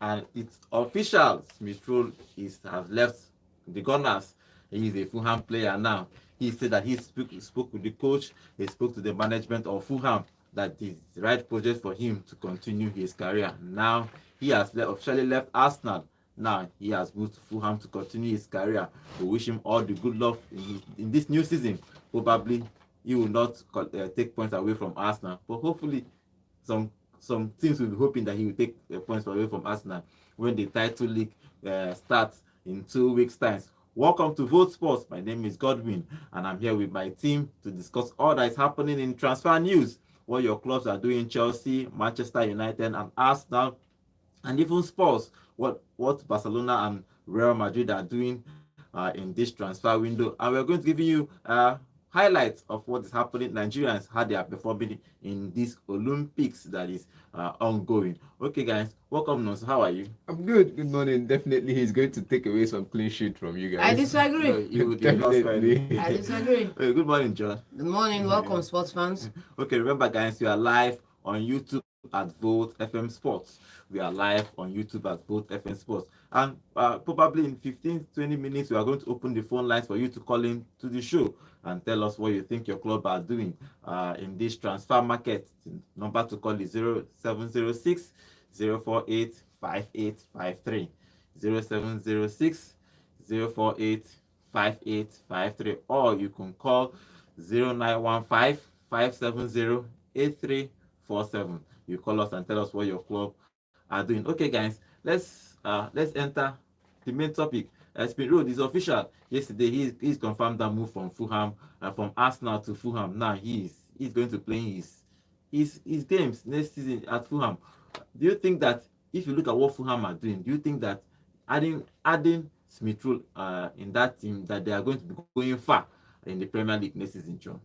and it's official. Smith Rowe has left the Gunners. He is a Fulham player now. He said that he spoke with the coach, he spoke to the management of Fulham that it's the right project for him to continue his career. Now he has officially left Arsenal. Now he has moved to Fulham to continue his career. We wish him all the good luck in this new season. Probably he will not take points away from Arsenal, but hopefully some teams will be hoping that he will take points away from Arsenal when the title league starts in 2 weeks' time. Welcome to Vote Sports. My name is Godwin, and I'm here with my team to discuss all that is happening in transfer news, what your clubs are doing: Chelsea, Manchester United, and Arsenal, and even Spurs, what Barcelona and Real Madrid are doing in this transfer window. And we're going to give you highlights of what is happening. Nigerians, how they are performing in this Olympics that is ongoing. Okay, guys, welcome. Nonso, how are you? I'm good. Good morning. Definitely, he's going to take away some clean sheet from you guys. I disagree. No, you Definitely. I disagree. Good morning, John. Good morning. Welcome, sports fans. Okay, remember, guys, we are live on YouTube at Vote FM Sports. We are live on YouTube at Vote FM Sports. And probably in 15-20 minutes, we are going to open the phone lines for you to call in to the show and tell us what you think your club are doing in this transfer market. The number to call is 0706 048 5853. 0706 048 5853. Or you can call 0915 570 8347. You call us and tell us what your club are doing. Okay, guys, let's enter the main topic. Smith Rowe is official. Yesterday, he's confirmed that move from Fulham, from Arsenal to Fulham. Now he's going to play his games next season at Fulham. Do you think that if you look at what Fulham are doing, do you think that adding Smith Rowe in that team, that they are going to be going far in the Premier League next season, John?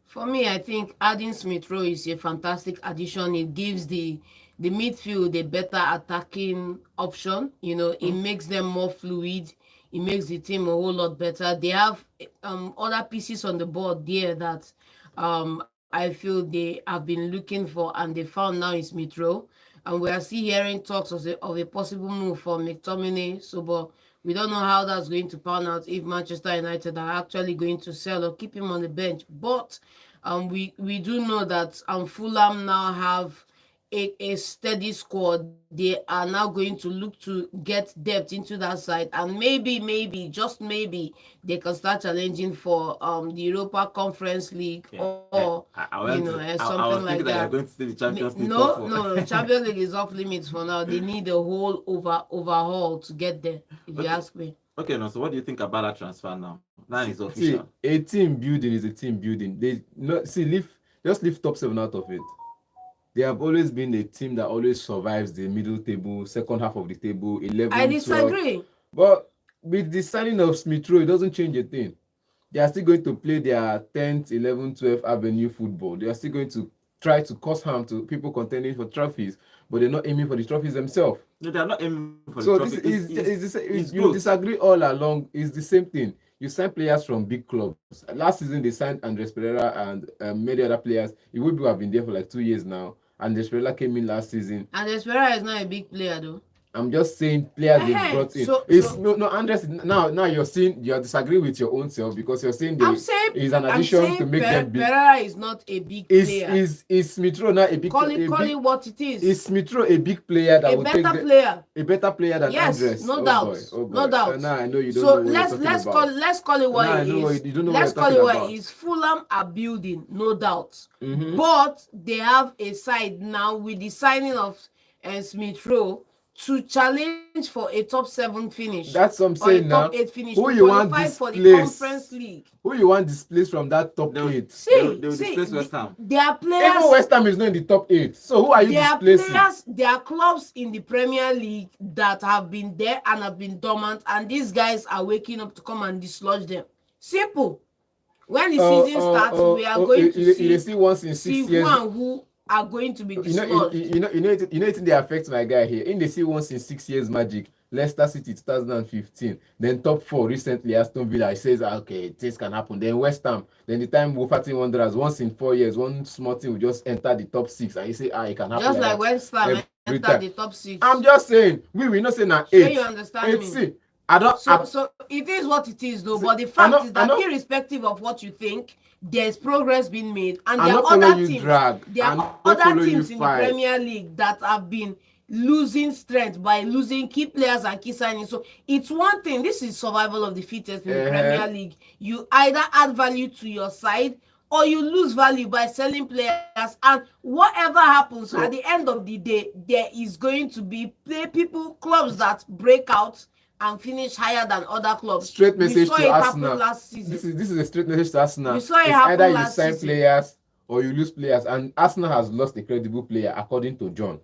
For me, I think adding Smith Rowe is a fantastic addition. It gives the midfield a better attacking option. It makes them more fluid. It makes the team a whole lot better. They have other pieces on the board there that I feel they have been looking for, and they found now in Smith Rowe. And we are still hearing talks of a possible move for McTominay. But we don't know how that's going to pan out, if Manchester United are actually going to sell or keep him on the bench. But we do know that Fulham now have a steady squad. They are now going to look to get depth into that side, and maybe just maybe they can start challenging for the Europa Conference League or something like that. Going to see the Champions League. No, Champions League is off limits for now. They need a whole overhaul to get there, if you ask me. Okay, now, so what do you think about that transfer now? Now it's official. See, a team building is a team building. Just leave top 7 out of it. They have always been a team that always survives the middle table, second half of the table, 11, I disagree. 12. But with the signing of Smith Rowe, it doesn't change a thing. They are still going to play their 10th, 11th, 12th Avenue football. They are still going to try to cause harm to people contending for trophies, but they're not aiming for the trophies themselves. No, they're not aiming for the trophies. So you disagree all along. It's the same thing. You sign players from big clubs. Last season, they signed Andres Pereira and many other players. Iwobi have been there for like 2 years now. Andres Pereira came in last season. Andres Pereira is not a big player, though. I'm just saying players they brought in. Andres. Now you're disagreeing with your own self, because you're saying is an addition to make them big. Pereira is not a big player. Is Smith Rowe not a big player? Call it what it is. Is Smith Rowe a big player that will take a better player than yes, Andres? no doubt. No doubt. Now I know you don't know what let's call it what it is. Let's call it what it is. Fulham are building, no doubt. Mm-hmm. But they have a side now with the signing of Smith Rowe to challenge for a top 7 finish. That's what I'm saying now. Top 8 finish. Who you want displaced? For the Conference League. Who you want displaced from that top 8? They will displace West Ham. Their players. Even West Ham is not in the top 8. So who are you displacing? There are clubs in the Premier League that have been there and have been dormant, and these guys are waking up to come and dislodge them. Simple. When the season starts, we are going to see once in 6 years. Who are going to be dislodged. They affect my guy here. In the see once in 6 years magic. Leicester City 2015, then top 4 recently Aston Villa. He says okay, this can happen. Then West Ham, then the time Wolverhampton Wanderers, once in 4 years, one small team will just enter the top 6, and you say it can happen. Just like West Ham every enter time. the top 6. I'm just saying, we not saying na Sure 8. you understand me? See, I don't. So it is what it is, though. See, But the I fact know- is I that know- irrespective of what you think, there's progress being made, and I there no are follow other you teams. drag. There I no are follow other you teams in the fight. Premier League that have been losing strength by losing key players and key signings. So it's one thing. This is survival of the fittest in the Premier League. You either add value to your side or you lose value by selling players, and whatever happens at the end of the day, there is going to be clubs that break out and finish higher than other clubs. Straight message we saw to it Arsenal. happen last season. This is a straight message to Arsenal. We saw it it's happen either you last sign season. players or you lose players, and Arsenal has lost a credible player according to John.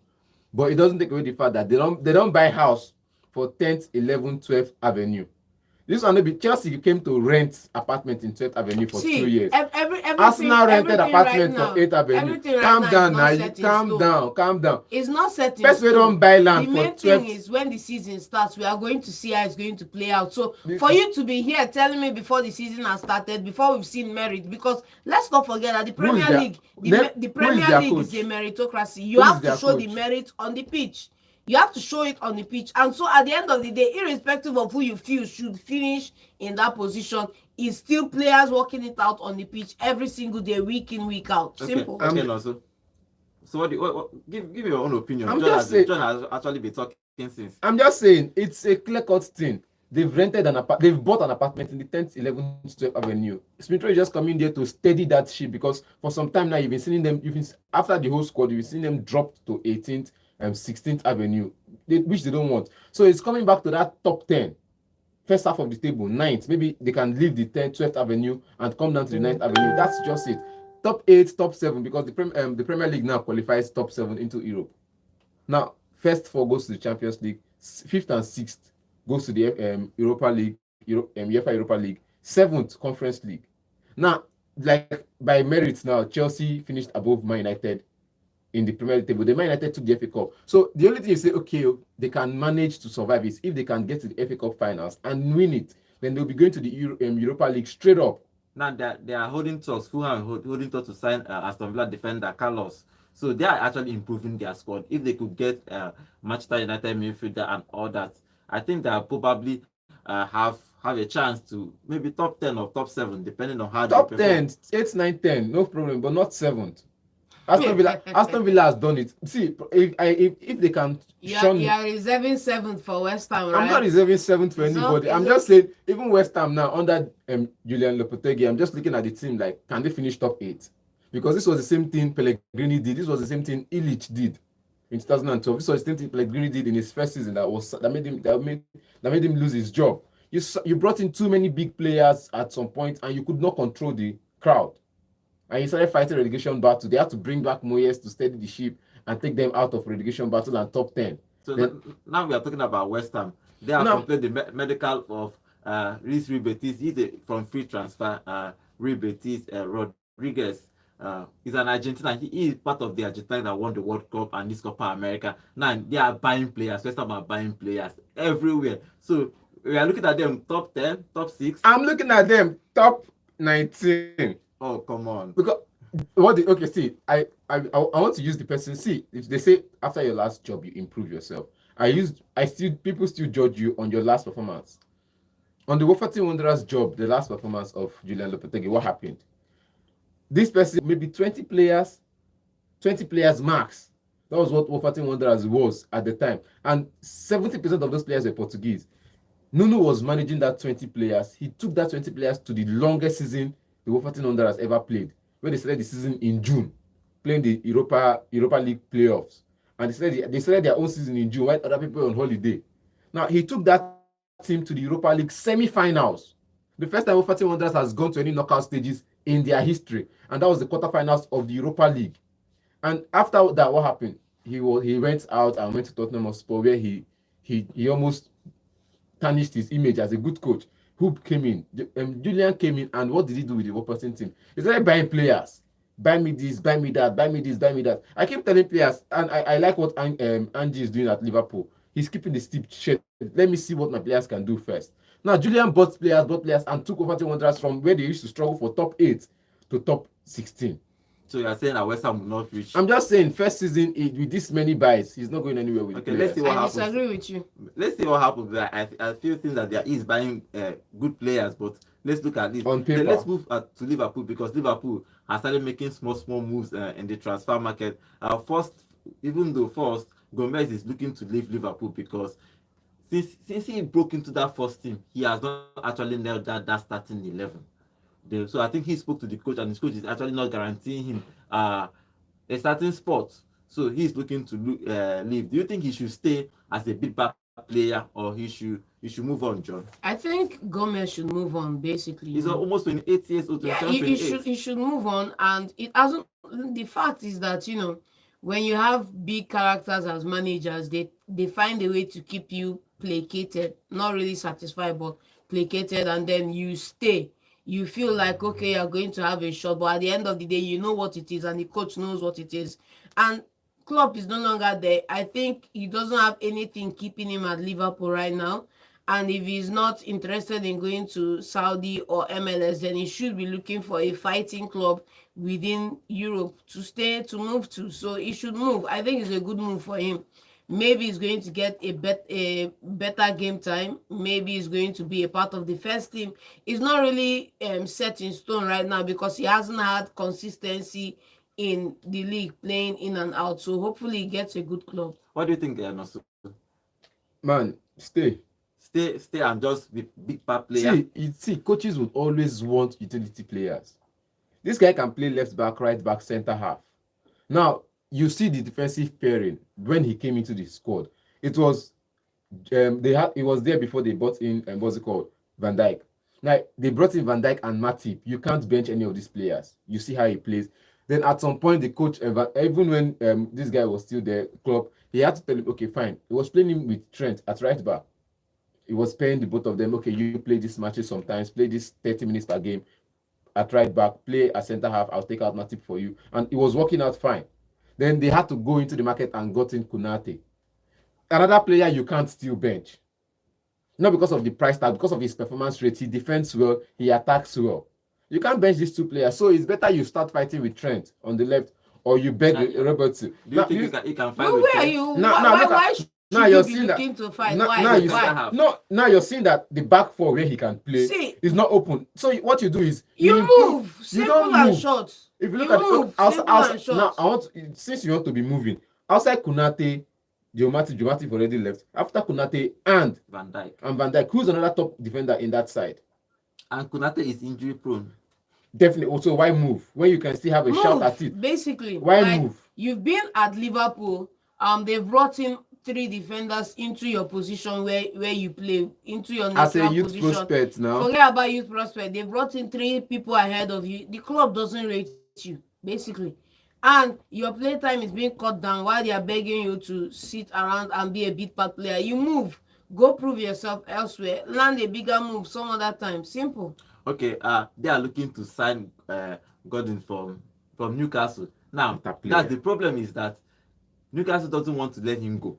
But it doesn't take away the fact that they don't buy house for 10th, 11th, 12th Avenue. This one be Chelsea came to rent apartment in 12th Avenue for 2 years. Arsenal rented apartment for 8th Avenue. Calm down now. Calm down. It's not set in First, we don't buy land the for main 12th. thing is when the season starts, we are going to see how it's going to play out. So for you to be here telling me before the season has started, before we've seen merit, because let's not forget that the Premier League, the Premier League is a meritocracy. You have to show the merit on the pitch. You have to show it on the pitch. And so at the end of the day, irrespective of who you feel should finish in that position, is still players working it out on the pitch every single day, week in, week out. Simple. Okay, also. So what give your own opinion. John has actually been talking since. I'm just saying it's a clear-cut thing. They've bought an apartment in the 10th, 11th, 12th Avenue. Smith Rowe is just coming there to steady that ship, because for some time now you've been seeing them, after the whole squad, you've been seeing them drop to 18th and 16th Avenue, which they don't want. So it's coming back to that top 10. First half of the table, 9th. Maybe they can leave the 10th, 12th Avenue and come down to the 9th Avenue. That's just it. Top 8, top 7, because the Premier League now qualifies top 7 into Europe. Now, first 4 goes to the Champions League, 5th and 6th goes to the Europa League, UEFA Europa League, 7th Conference League. Now, like by merit now, Chelsea finished above Man United in the Premier League table. The Man United took the FA Cup. So the only thing you say, okay, they can manage to survive is if they can get to the FA Cup finals and win it, then they'll be going to the Europa League straight up. Now they are holding talks. Fulham holding talks to sign Aston Villa defender Carlos. So they are actually improving their squad. If they could get Manchester United midfielder and all that, I think they'll probably have a chance to maybe top 10 or top 7, depending on how top they perform. 10, 8, 9, 10, no problem, but not 7th. Aston Villa has done it. See, if they can, you are reserving 7th for West Ham, right? I'm not reserving 7th for anybody. I'm just saying, even West Ham now under Julian Lopetegui, I'm just looking at the team like, can they finish top 8? Because this was the same thing Pellegrini did. This was the same thing Illich did in 2012. This was the same thing Pellegrini did in his first season that made him lose his job. You brought in too many big players at some point, and you could not control the crowd. And he started fighting relegation battle. They had to bring back Moyes to steady the ship and take them out of relegation battle and top 10. So now we are talking about West Ham. They have completed the medical of Reece Betis. He's from free transfer. Reece Betis Rodriguez is an Argentinian. He is part of the Argentina that won the World Cup and this Copa America. Now they are buying players. West Ham are buying players everywhere. So we are looking at them top 10, top 6. I'm looking at them top 19. Oh, come on. Because I want to use the person. See, if they say after your last job you improve yourself, people still judge you on your last performance. On the Wolverhampton Wanderers job, the last performance of Julian Lopetegui, what happened? This person, maybe 20 players max. That was what Wolverhampton Wanderers was at the time. And 70% of those players were Portuguese. Nuno was managing that 20 players. He took that 20 players to the longest season the Wolverhampton Wanderers ever played, when they started the season in June, playing the Europa League playoffs. And they started their own season in June, while other people were on holiday. Now, he took that team to the Europa League semi-finals. The first time Wolverhampton Wanderers has gone to any knockout stages in their history. And that was the quarterfinals of the Europa League. And after that, what happened? He went out and went to Tottenham Hotspur, where he almost tarnished his image as a good coach. Who came in? Julian came in, and what did he do with the Wolverhampton team? He started buying players. Buy me this, buy me that, buy me this, buy me that. I keep telling players, and I like what Angie is doing at Liverpool. He's keeping the steep shit. Let me see what my players can do first. Now, Julian bought players, and took Wolverhampton Wanderers from where they used to struggle for top 8 to top 16. So you are saying that West Ham will not reach. I'm just saying, first season with this many buys, he's not going anywhere with Okay, the let's players. see what I happens. disagree with you. Let's see what happens. I feel things that there is buying good players, but let's look at this. On Then paper. let's move to Liverpool, because Liverpool has started making small moves in the transfer market. First, Gomez is looking to leave Liverpool because since he broke into that first team, he has not actually nailed that starting 11. So I think he spoke to the coach, and his coach is actually not guaranteeing him a starting spot. So he's looking to leave. Do you think he should stay as a big back player, or he should move on, John? I think Gomez should move on. Basically, He's almost 28 years old. yeah, 27, he 28. should move on, and it hasn't. The fact is that when you have big characters as managers, they find a way to keep you placated, not really satisfied, but placated, and then you stay. You feel like, okay, you're going to have a shot, but at the end of the day, you know what it is, and the coach knows what it is, and Klopp is no longer there. I think he doesn't have anything keeping him at Liverpool right now. And if he's not interested in going to Saudi or MLS, then he should be looking for a fighting club within Europe to move to. So he should move. I think it's a good move for him. Maybe he's going to get a better game time. Maybe he's going to be a part of the first team. It's not really set in stone right now because he hasn't had consistency in the league, playing in and out. So hopefully he gets a good club. What do you think, Nosu? Man, stay. Stay and just be big back player. See, coaches would always want utility players. This guy can play left back, right back, center half. Now, you see the defensive pairing when he came into the squad. It was it was there before they brought in what's it called? Van Dijk. Now they brought in Van Dijk and Matip. You can't bench any of these players. You see how he plays. Then at some point, the coach, even when this guy was still there, Klopp, he had to tell him, okay, fine. He was playing him with Trent at right back. He was paying the both of them, okay, you play these matches sometimes, play this 30 minutes per game at right back, play a center half, I'll take out Matip for you. And it was working out fine. Then they had to go into the market and got in Konate. Another player you can't still bench. Not because of the price tag, because of his performance rate. He defends well, he attacks well. You can't bench these two players. So it's better you start fighting with Trent on the left, or you beg Robertson. Do you think he can fight No, with where are Trent? you? Now Now you're you're seeing looking to fight. now you're seeing that the back four where he can play See, is not open. So what you do is you improve. move. You Simple don't and move. short. If you look You at move, it, simple and short. now since you want to be moving outside Konate, Matip already left. After Konate and Van Dijk, who's another top defender in that side? And Konate is injury prone. Definitely. Also, why move when you can still have a shout at it? Basically, Why move? You've been at Liverpool. They've brought in 3 defenders into your position where you play, into your As a natural youth position. prospect now. Forget about youth prospect. They brought in 3 people ahead of you. The club doesn't rate you, basically. And your play time is being cut down while they are begging you to sit around and be a big part player. You move. Go prove yourself elsewhere. Land a bigger move some other time. Simple. Okay, they are looking to sign Gordon from Newcastle. Now, that's the problem, is that Newcastle doesn't want to let him go.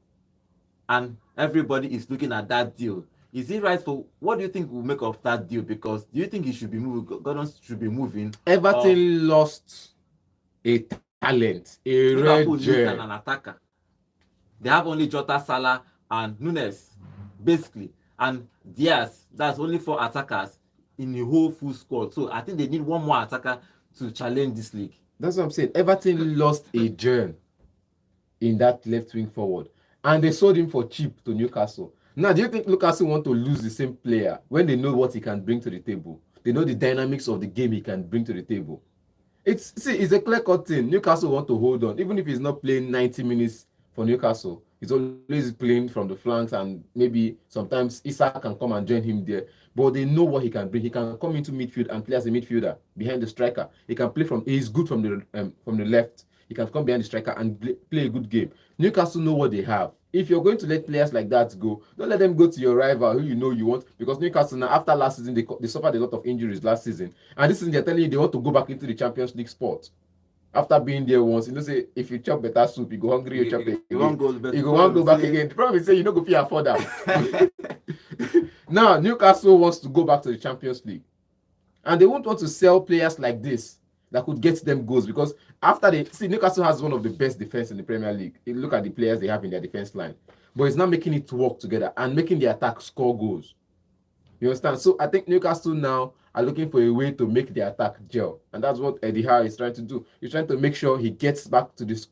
And everybody is looking at that deal. Is it right for, what do you think will make of that deal? Because do you think he should be moving? Gordon should be moving? Everton lost a talent, a Liverpool red needs gem. an attacker. They have only Jota, Salah, and Nunes, basically. And Diaz, that's only 4 attackers in the whole full squad. So I think they need one more attacker to challenge this league. That's what I'm saying. Everton lost a gem in that left wing forward, and they sold him for cheap to Newcastle. Now, do you think Newcastle want to lose the same player when they know what he can bring to the table? They know the dynamics of the game he can bring to the table. It's a clear-cut thing. Newcastle want to hold on, even if he's not playing 90 minutes for Newcastle. He's always playing from the flanks, and maybe sometimes Isak can come and join him there. But they know what he can bring. He can come into midfield and play as a midfielder behind the striker. He can play he's good from the left. He can come behind the striker and play a good game. Newcastle know what they have. If you're going to let players like that go, don't let them go to your rival who you know you want. Because Newcastle now, after last season, they suffered a lot of injuries last season. And this season, they're telling you they want to go back into the Champions League sport. After being there once, say, if you chop better soup, you go hungry, you chop it. You won't go back again. The problem is, you know, go pay afford that. Now, Newcastle wants to go back to the Champions League. And they won't want to sell players like this that could get them goals, because after they see Newcastle has one of the best defense in the Premier League. You look at the players they have in their defense line, but it's not making it work together and making the attack score goals. You understand? So I think Newcastle now are looking for a way to make the attack gel, and that's what Eddie Howe is trying to do. He's trying to make sure he gets back to this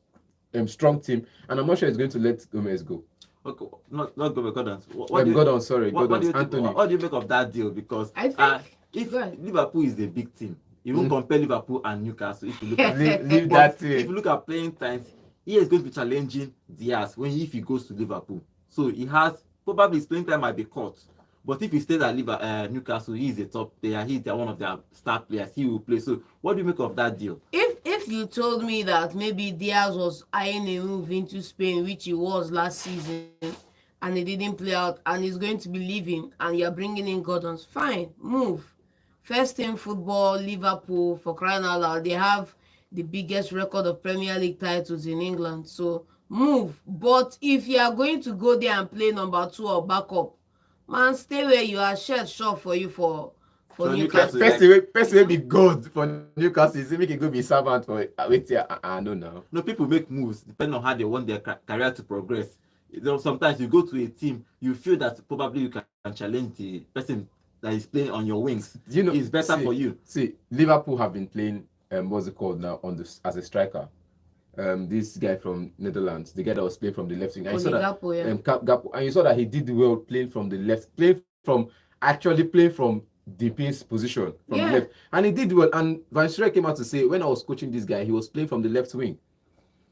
strong team, and I'm not sure he's going to let Gomez go. Okay, not Gordon. Gordon, sorry, Gordon, Anthony. What do you make of that deal? Because I think if go ahead. Liverpool is a big team, you won't compare Liverpool and Newcastle. If you look at leave but that if thing. you look at playing times, he is going to be challenging Diaz if he goes to Liverpool. So he has probably his playing time might be cut. But if he stays at Newcastle, he is a top player. He's one of their star players. He will play. So what do you make of that deal? If you told me that maybe Diaz was eyeing a move into Spain, which he was last season, and he didn't play out, and he's going to be leaving, and you're bringing in Gordon's, fine, move. First team football, Liverpool, for crying out loud, they have the biggest record of Premier League titles in England. So move. But if you are going to go there and play number 2 or backup, man, stay where you are. Shirt short for you for So Newcastle. Newcastle- Person will be God for Newcastle. He make it go be servant for wait here. I don't know. No, people make moves depending on how they want their career to progress. Sometimes you go to a team, you feel that probably you can challenge the person that is playing on your wings. You know, It's better for you. See, Liverpool have been playing what's it called now on this as a striker. This guy from Netherlands, the guy that was playing from the left wing. And you saw that, Gakpo, yeah. Gakpo, and you saw that he did well playing from the left, playing from the pace position from the left, and he did well. And Van Schreck came out to say, when I was coaching this guy, he was playing from the left wing.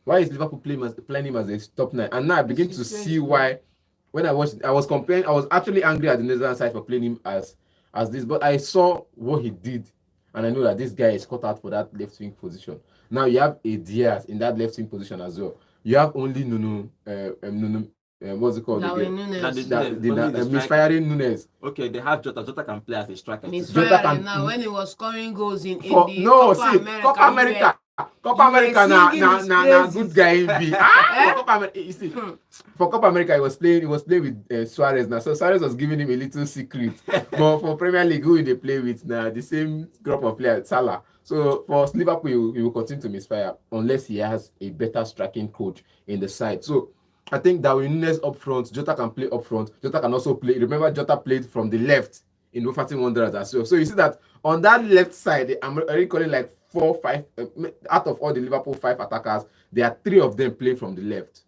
Why is Liverpool playing him as a top 9? And now I begin to see why. When I watched, I was actually angry at the Netherlands side for playing him as this, but I saw what he did, and I know that this guy is cut out for that left wing position. Now you have a Diaz in that left wing position as well. You have only Nuno, what's it called Darwin again? Núñez. Misfiring Nunes. Okay, they have Jota. Jota can play as a striker. Misfiring now when he was scoring goals in the Copa America. Copa America na good guy he be. For Copa America, you see, for Copa America he was playing with Suarez now. So Suarez was giving him a little secret. But for Premier League, who they play with now? The same group of players, Salah. So for Liverpool, he will continue to misfire unless he has a better striking coach in the side. So I think Darwin Núñez up front, Jota can play up front. Jota can also play. Remember, Jota played from the left in Wolverhampton Wanderers as well. So you see that on that left side, I'm already calling like 4, 5 out of all the Liverpool 5 attackers, there are 3 of them playing from the left.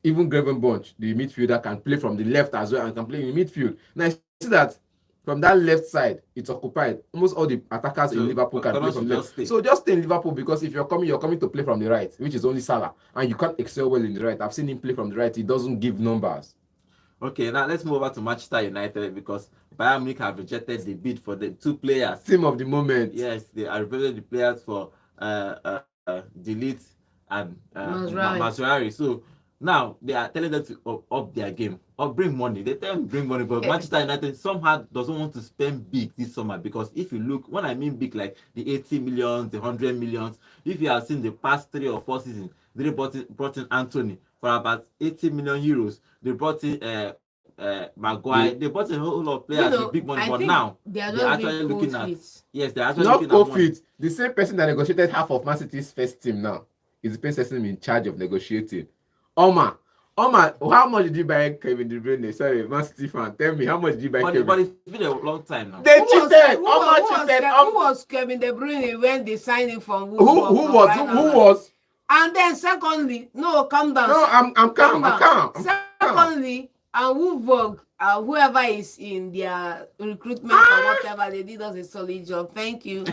Even Gravenberch, the midfielder, can play from the left as well and can play in the midfield. Now you see that from that left side, it's occupied. Almost all the attackers in Liverpool can play from left. So just stay in Liverpool, because if you're coming to play from the right, which is only Salah, and you can't excel well in the right. I've seen him play from the right. He doesn't give numbers. Okay, now let's move over to Manchester United, because Bayern Munich have rejected the bid for the 2 players. Team of the moment. Yes, they are rejected the players for Delete and Mazraoui. So now they are telling them to up their game or bring money. They tell them bring money, but Manchester United somehow doesn't want to spend big this summer, because if you look, when I mean big, like the 80 millions, the 100 millions, if you have seen the past 3 or 4 seasons, they brought in Anthony for about 80 million euros. They brought in Maguire. They bought a whole lot of players with big money, but now they're actually looking at not COVID. The same person that negotiated half of Man City's first team now is the person in charge of negotiating. Omar, how much did you buy Kevin De Bruyne? Sorry, Man City fan. Tell me, how much did you buy Kevin? But it's been a long time now. They cheated. Who was Kevin De Bruyne when they signed him from Wolves? Who was? And then secondly, no, calm down. No, I'm calm. I'm calm. Secondly, and Wolfsburg, whoever is in their recruitment or whatever, they did us a solid job. Thank you.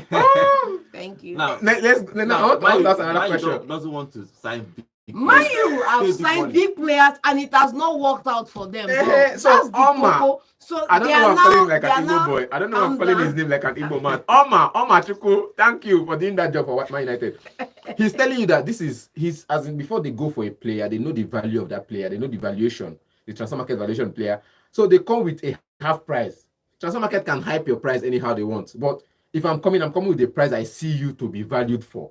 Thank you. Now, that's another question. Doesn't want to sign big. Man, you have signed big players and it has not worked out for them. So Omar, so I don't know why I'm calling him like an Igbo boy. I don't know why I'm calling his name like an Igbo man. Omar Chuku, thank you for doing that job for Man United. He's telling you that he's as in before they go for a player, they know the value of that player, they know the valuation, the transfer market valuation player. So they come with a half price. Transfer market can hype your price anyhow they want. But if I'm coming with the price I see you to be valued for,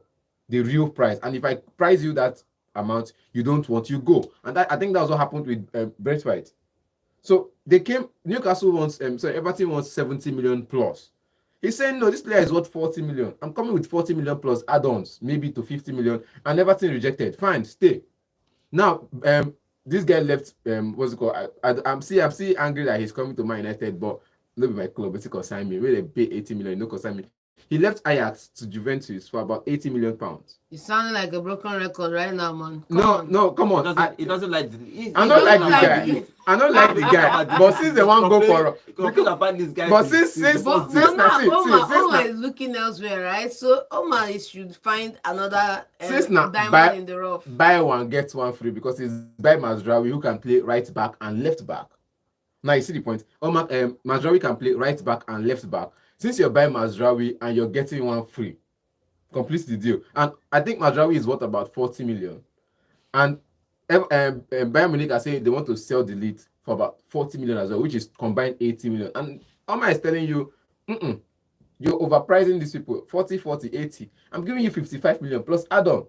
the real price. And if I price you that amount you don't want, you go. And I think that's what happened with Brent White. So they came, Newcastle wants, Everton wants 70 million plus. He's saying, no, this player is worth 40 million. I'm coming with 40 million plus add-ons, maybe to 50 million, and Everton rejected. Fine, stay. Now, this guy left, what's it called? I'm still angry that he's coming to Man United, but not be my club, it's consign me. Where they pay 80 million, no consign me. He left Ajax to Juventus for about 80 million pounds. It sounding like a broken record right now, man. Come on. He doesn't like I don't like the guy. I don't like the guy. But since they want to go for about this guy, but since Omar is looking elsewhere, right? So Omar should find another diamond in the rough. Buy one, get one free, because it's by Mazraoui, who can play right back and left back. Now you see the point. Omar, Mazraoui can play right back and left back. Since you're buying Mazraoui and you're getting one free, complete the deal. And I think Mazraoui is worth about 40 million. And Bayern Munich are saying they want to sell the lead for about 40 million as well, which is combined 80 million. And Omar is telling you, you're overpricing these people, 40, 80. I'm giving you 55 million plus add-on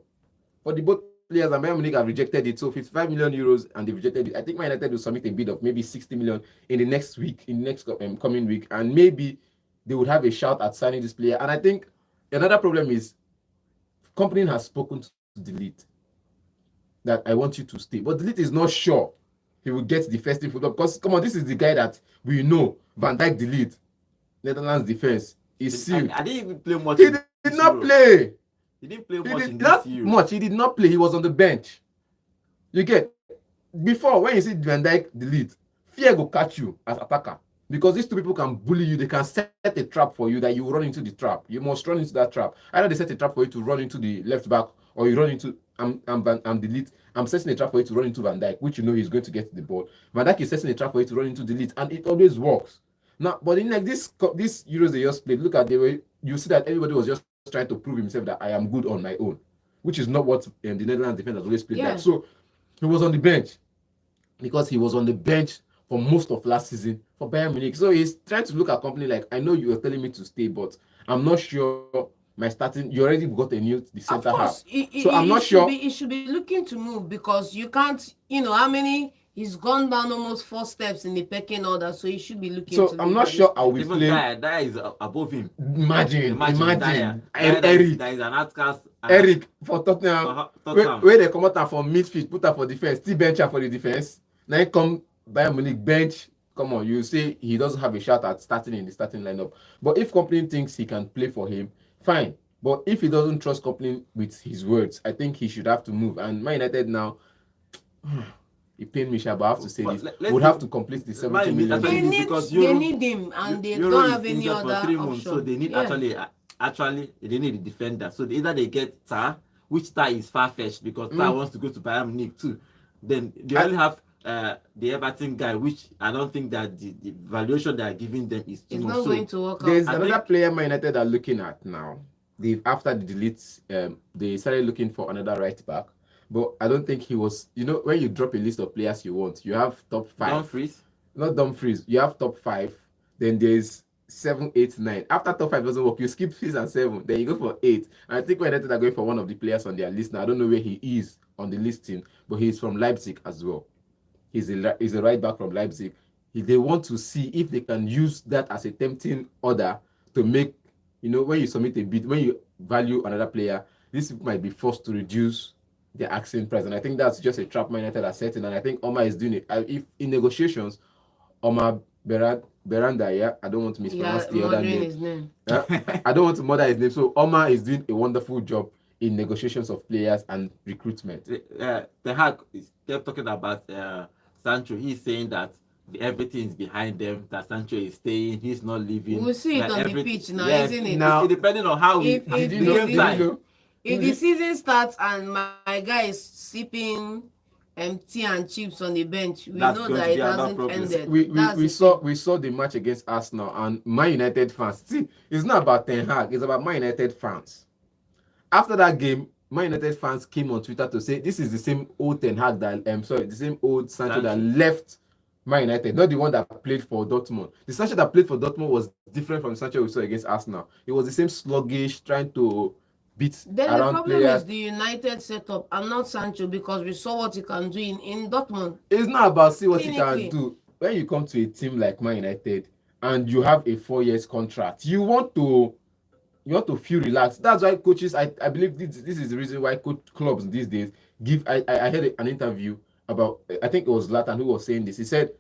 for the both players, and Bayern Munich have rejected it. So 55 million euros, and they rejected it. I think Man United will submit a bid of maybe 60 million in the next week, in the next coming week, and maybe they would have a shout at signing this player. And I think another problem is company has spoken to De Ligt that I want you to stay, but De Ligt is not sure he will get the first team football, because come on, this is the guy that we know, Van Dijk, De Ligt, Netherlands defense is sealed. I didn't even play much. He did not play. He didn't play much in this year. He did not play. He was on the bench. You get, before, when you see Van Dijk, De Ligt, fear will catch you as attacker. Because these two people can bully you, they can set a trap for you that you run into the trap. You must run into that trap. Either they set a trap for you to run into the left back, or you run into I'm De Ligt. I'm setting a trap for you to run into Van Dijk, which you know he's going to get the ball. Van Dijk is setting a trap for you to run into De Ligt, and it always works. Now, but in like this Euros they just played, look at the way you see that everybody was just trying to prove himself that I am good on my own, which is not what the Netherlands defense has always played like. So he was on the bench because he was on the bench for most of last season for Bayern Munich. So he's trying to look at company like, I know you are telling me to stay, but I'm not sure my starting. You already got the center half. So I'm not sure. He should be looking to move, because you can't, how many. He's gone down almost 4 steps in the pecking order, so he should be looking. So I'm not sure how we play. Dyer is above him. Imagine. Dyer. Eric. There is an outcast. Eric for Tottenham. Where they come out from midfield, put her for defense, still bench her for the defense. Now he come Bayern Munich bench. Come on, you say he doesn't have a shot at starting in the starting lineup. But if Company thinks he can play for him, fine. But if he doesn't trust Company with his words, I think he should have to move. And Man United now. It pained me, but I have to say this. Would have to complete the 70 million. They need him, and they don't have any other option. So they need actually they need a defender. So either they get Tar, which Tar is far-fetched because Tar wants to go to Bayern Munich too. Then they only have the Everton guy, which I don't think that the valuation they are giving them is too much. It's not going to work out. There's another player Man United are looking at now. After the deletes, they started looking for another right back. But I don't think he was, when you drop a list of players you want, you have top 5. Dumfries? Not Dumfries. You have top 5. Then there's 7, 8, 9. After top 5 doesn't work, you skip 6 and 7. Then you go for 8. And I think Man United are going for one of the players on their list now. I don't know where he is on the listing, but he's from Leipzig as well. He's a right back from Leipzig. They want to see if they can use that as a tempting order to make, when you submit a bid, when you value another player, these people might be forced to reduce the asking price, and I think that's just a trap Man United are setting, and I think Omar is doing it. If in negotiations, Omar Beranda, I don't want to mispronounce the other name. I don't want to murder his name. So Omar is doing a wonderful job in negotiations of players and recruitment. The Hag is kept talking about Sancho. He's saying that everything is behind them, that Sancho is staying, he's not leaving. We'll see it on the pitch now, isn't it? Now, depending on how if the season starts and my guy is sipping tea and chips on the bench, we know that it hasn't ended. We saw the match against Arsenal, and Man United fans. See, it's not about Ten Hag, it's about Man United fans. After that game, Man United fans came on Twitter to say this is the same old Ten Hag the same old Sancho that left Man United, not the one that played for Dortmund. The Sancho that played for Dortmund was different from the Sancho we saw against Arsenal. It was the same sluggish, trying to beat then around the problem players. is the United setup and not Sancho, because we saw what he can do in Dortmund. It's not about see what he can do. When you come to a team like Man United and you have a 4 years contract, you want to feel relaxed. That's why coaches, I believe this is the reason why clubs these days give. I heard an interview about, I think it was Zlatan who was saying this. He said,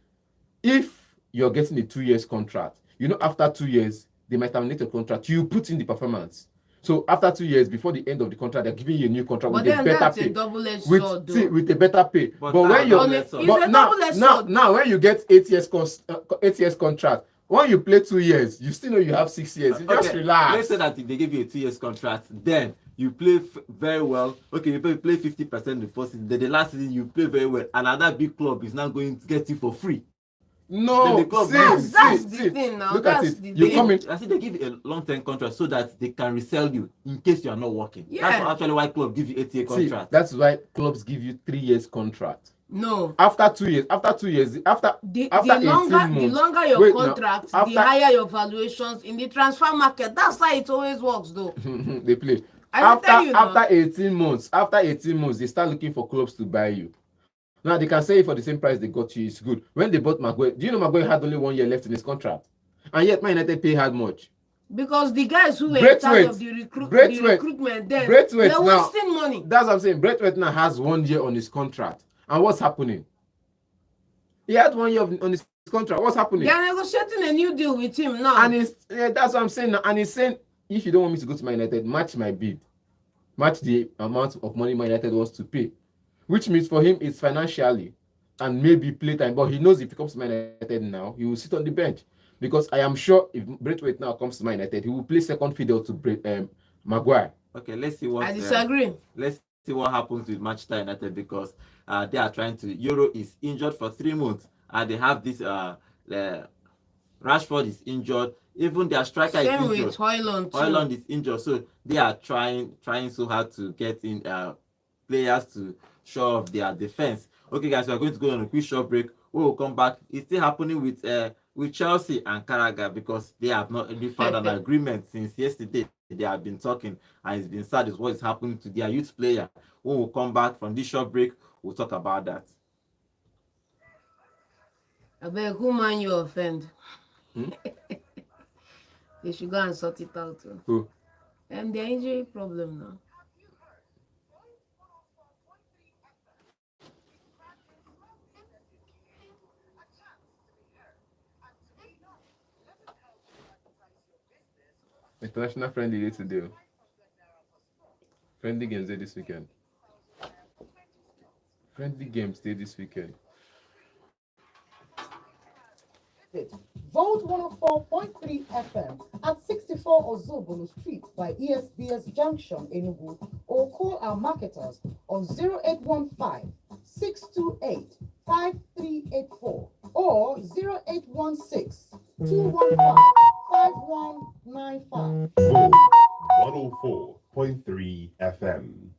if you're getting a 2 years contract, after 2 years they might terminate a contract. You put in the performance. So after 2 years, before the end of the contract, they're giving you a new contract with a better pay. With a better pay. But when you're now when you get 8 years contract, when you play 2 years, you still know you have 6 years. You just relax. Let's say that they give you a 2 years contract, then you play very well. Okay, you play 50% the first season. Then the last season you play very well. Another big club is now going to get you for free. No, that's the thing now. Look at it. You come in. I think they give you a long-term contract so that they can resell you in case you are not working. Yeah. That's actually why club give you 8-year contract. That's why clubs give you 3 years contract. No. After 2 years, after the longer your contract, the higher your valuations in the transfer market. That's how it always works, though. They play. After 18 months, they start looking for clubs to buy you. Now they can say for the same price they got you, it's good. When they bought Maguire, do you know Maguire had only 1 year left in his contract, and yet Man United pay hard much? Because the guys who were in charge of the recruitment, then they're wasting money. That's what I'm saying. Braithwaite now has 1 year on his contract, and what's happening? He had 1 year on his contract. What's happening? They're negotiating a new deal with him now. And that's what I'm saying now. And he's saying, if you don't want me to go to Man United, match my bid, match the amount of money Man United wants to pay. Which means for him it's financially and maybe playtime. But he knows if he comes to Man United now, he will sit on the bench. Because I am sure if Braithwaite now comes to Man United, he will play second fiddle to Maguire. Okay, let's see what. I disagree. Let's see what happens with Manchester United, because they are trying to. Euro is injured for 3 months, and they have this. Rashford is injured. Even their striker is injured. Same with Højlund too. Højlund is injured, so they are trying so hard to get in players to show off their defense. Okay, guys, we are going to go on a quick short break. We will come back. It's still happening with Chelsea and Carragher, because they have not really found an agreement since yesterday. They have been talking, and it's been sad is what is happening to their youth player. When we come back from this short break, we'll talk about that. I beg, who man you offend? They should go and sort it out. Who? And their injury problem now. International friendly day today. Friendly games day this weekend. Friendly games day this weekend. Vote 104.3 FM at 64 Ozobolo Street by ESBS Junction, Enugu, or call our marketers on 0815 628 5384 or 0816 215 5195. Vote 104.3 FM.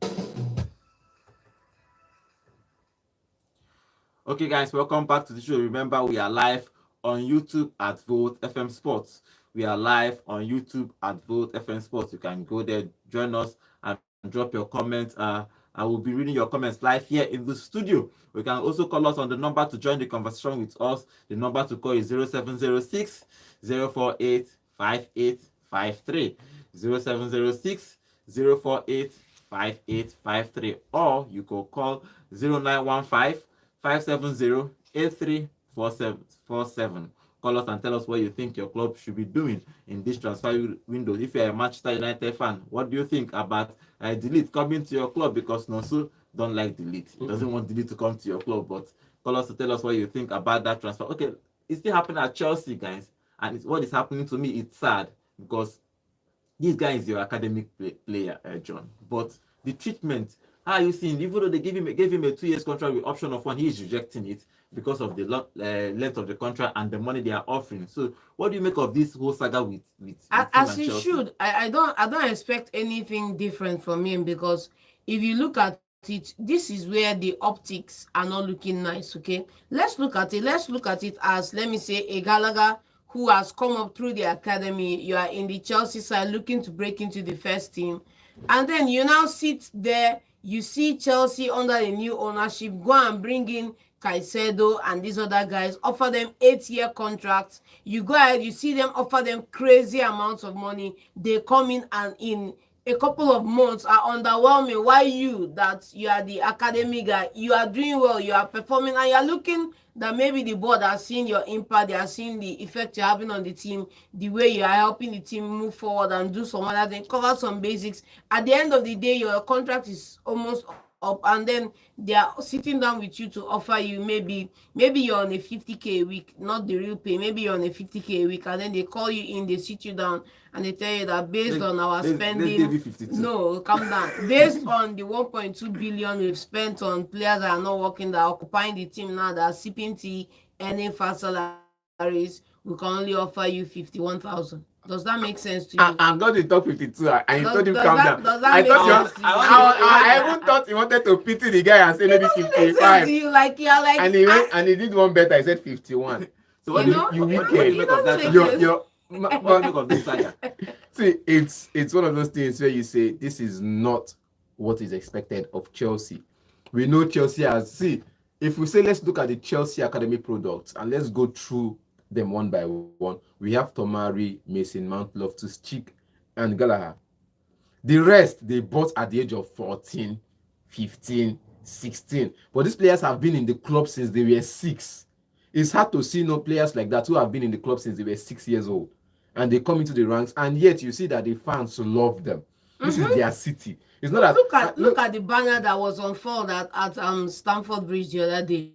Okay, guys, welcome back to the show. Remember, we are live on YouTube at Vote FM Sports. We are live on YouTube at Vote FM Sports. You can go there, join us, and drop your comments. I will be reading your comments live here in the studio. You can also call us on the number to join the conversation with us. The number to call is 0706 048 5853. 0706 048 5853. Or you can call 0915 570 8347. Call us and tell us what you think your club should be doing in this transfer window. If you're a Manchester United fan, what do you think about Delete coming to your club? Because Nonso don't like Delete. He doesn't want Delete to come to your club. But call us to tell us what you think about that transfer. Okay, it's still happening at Chelsea, guys. And what is happening to me, it's sad, because this guy is your academic player, John. But the treatment, how are you seeing? Even though they gave him a 2 years contract with option of 1, he is rejecting it because of the length of the contract and the money they are offering. So, what do you make of this whole saga with as he should? I don't expect anything different from him, because if you look at it, this is where the optics are not looking nice. Okay, let's look at it as, let me say, a Gallagher who has come up through the academy. You are in the Chelsea side looking to break into the first team, and then you now sit there. You see Chelsea under the new ownership go and bring in Caicedo and these other guys, offer them 8-year contracts. You go ahead, you see them offer them crazy amounts of money. They come in and in a couple of months are underwhelming. Why you, that you are the academy guy, you are doing well, you are performing, and you're looking that maybe the board are seeing your impact, they are seeing the effect you're having on the team, the way you are helping the team move forward and do some other thing, cover some basics. At the end of the day, your contract is almost up, and then they are sitting down with you to offer you maybe you're on a 50K a week, not the real pay, maybe you're on a 50K a week, and then they call you in, they sit you down and they tell you that based on our Let's spending, give you 52. no, calm down, based on the 1.2 billion we've spent on players that are not working, that are occupying the team now, that are sipping tea, earning fast salaries, we can only offer you 51,000. Does that make sense to you? I'm not in top 52, and you told him Does calm that- down. does that I make thought sense you, to you? I even thought he wanted to pity the guy and say maybe It doesn't make sense 55, to you, like you're like, and he went and he did one better. He said 51. So what You do know, you, what do wicked. you make of that? It You're, doesn't you're, What do you make of this saga? see, it's one of those things where you say this is not what is expected of Chelsea. We know Chelsea as, see, if we say let's look at the Chelsea academy products and let's go through them one by one. We have Tomari, Mason Mount, Loftus-Cheek, and Gallagher. The rest they bought at the age of 14, 15, 16. But these players have been in the club since they were 6. It's hard to see no players like that who have been in the club since they were 6 years old. And they come into the ranks, and yet you see that the fans love them. This is their city. It's not that look at the banner that was unfurled at Stamford Bridge the other day.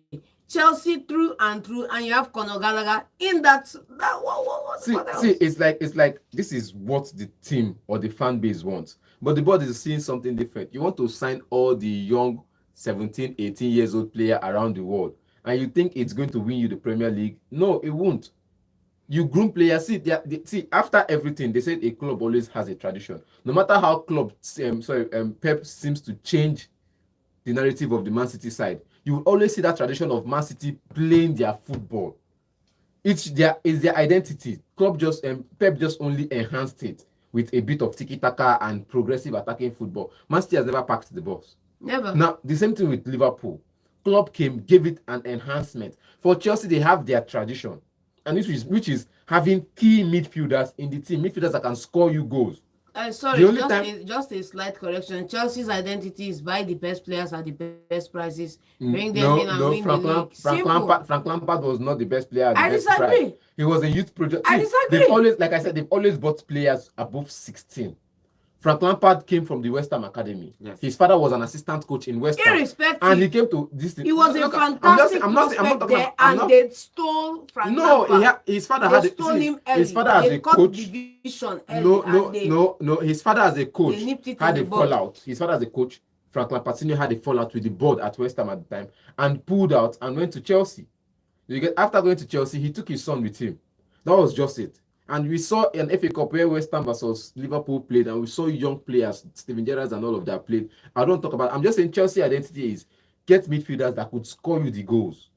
Chelsea through and through, and you have Conor Gallagher in that what else? See, it's like this is what the team or the fan base wants. But the board is seeing something different. You want to sign all the young 17, 18 years old player around the world, and you think it's going to win you the Premier League? No, it won't. You groom players. See, after everything, they said a club always has a tradition. No matter how Pep seems to change the narrative of the Man City side, you will always see that tradition of Man City playing their football. It's their identity. Pep just only enhanced it with a bit of tiki-taka and progressive attacking football. Man City has never packed the balls. Never. Now, the same thing with Liverpool. Klopp gave it an enhancement. For Chelsea, they have their tradition, and which is having key midfielders in the team, midfielders that can score you goals. Sorry, The only just a slight correction. Chelsea's identity is buy the best players at the best prices, bring them No, in and no, win Frank the league. Frank Lampard was not the best player at the I best disagree. price. He was a youth project. I See, disagree. They've always, like I said, they've always bought players above 16. Frank Lampard came from the West Ham Academy. Yes. His father was an assistant coach in West Ham. Irrespective, And he came to this thing. he was a Look, fantastic I'm not prospect talking there, about- I'm and not- they stole Frank No, Lampard. his father They had stole him early. his father as They a cut coach. division early, and they- No. His father as a coach They nipped it had in a the bud. fallout. His father as a coach, Frank Lampard Senior, had a fallout with the board at West Ham at the time and pulled out and went to Chelsea. After going to Chelsea, he took his son with him. That was just it. And we saw an FA Cup where West Ham versus Liverpool played, and we saw young players, Steven Gerrard and all of that played. I don't talk about. I'm just saying Chelsea identity is get midfielders that could score you the goals.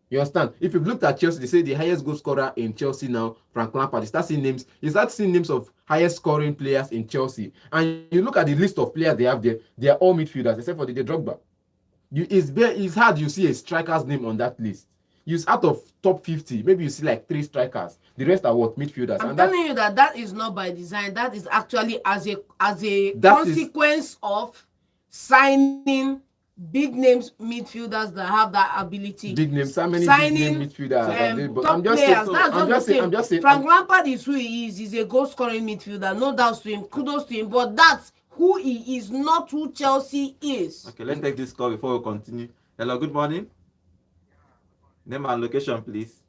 You understand? If you've looked at Chelsea, they say the highest goal scorer in Chelsea now, Frank Lampard. You start seeing names of highest scoring players in Chelsea, and you look at the list of players they have there. They are all midfielders except for Didier Drogba. It's hard you see a striker's name on that list. Out of top 50, maybe you see like 3 strikers. The rest are what? Midfielders. I'm And telling you that is not by design. That is actually as a That is- consequence of signing big names midfielders that have that ability. big names, how many Signing, big name midfielders are there? But top I'm just players. saying, That's I'm just saying, Frank Lampard is who he is. He's a goal scoring midfielder. No doubt to him. Kudos to him. But that's who he is, not who Chelsea is. Okay, let's take this call before we continue. Hello, good morning. Name and location, please.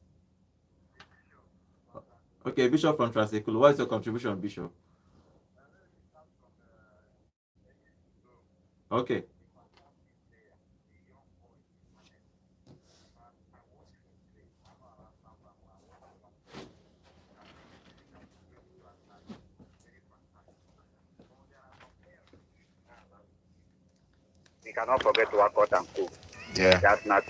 Okay, Bishop from Transekulu. What is your contribution, Bishop? Okay. We cannot forget to work out and cook. yeah. That's not.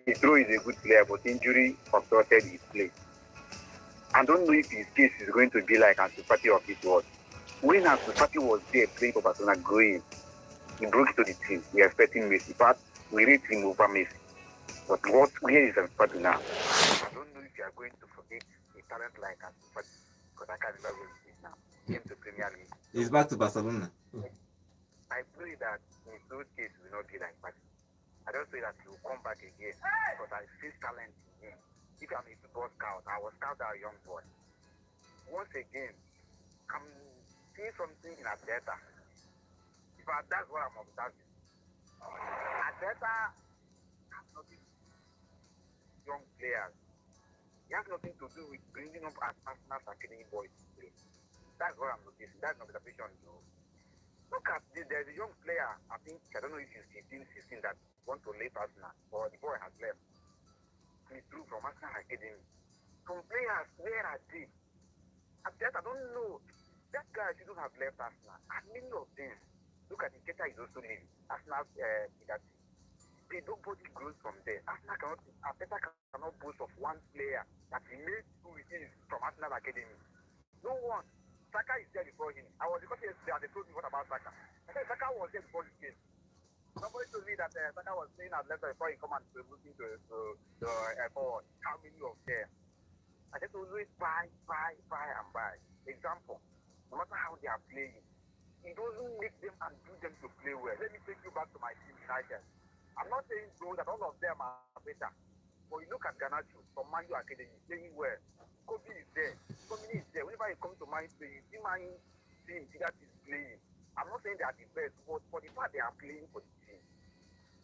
He's true, he's a good player, but injury obstructed his play. I don't know if his case is going to be like Ansu Fati of his was. When Ansu Fati was there playing for Barcelona growing, he broke to the team. We are expecting Messi. But we rate him over Messi. But where is Fati now? I don't know if you are going to forget a talent like Fati, because I can't remember where he is now. Came to Premier League. He's back to Barcelona. I pray that in those case will not be like Fati. I don't say that he will come back again, because I see talent in him. If I'm a football scout, I will scout that young boy. Once again, I'm seeing something in Atleta. That's what I'm observing. Atleta has nothing to do with young players. It has nothing to do with bringing up as Arsenal's academy boys to play. That's what I'm noticing. That's an observation. Look at there's a young player, I think, I don't know if he's 15, 16, that want to leave Arsenal, or the boy has left. He's through from Arsenal academy. Some players, where are they? I don't know. That guy shouldn't have left Arsenal. And many of them, look at Nketiah is also leaving. Arsenal, nobody grows from there. Arteta cannot boast of one player that he made who he is from Arsenal academy. No one. Saka is there before him. I was because yesterday and they told me what about Saka. I said Saka was there before this game. Somebody told me that Saka was playing at left before he come and move into the forward. How many of them? I just always buy. Example, no matter how they are playing, it doesn't make them and do them to play well. Let me take you back to my team, United. I'm not saying though that all of them are better, but you look at Garnacho from Man U Academy playing well. Kobe is there, Dominic is there. Whenever he comes to my team, you see my team that is playing. I'm not saying they are the best, but for the part they are playing for the team.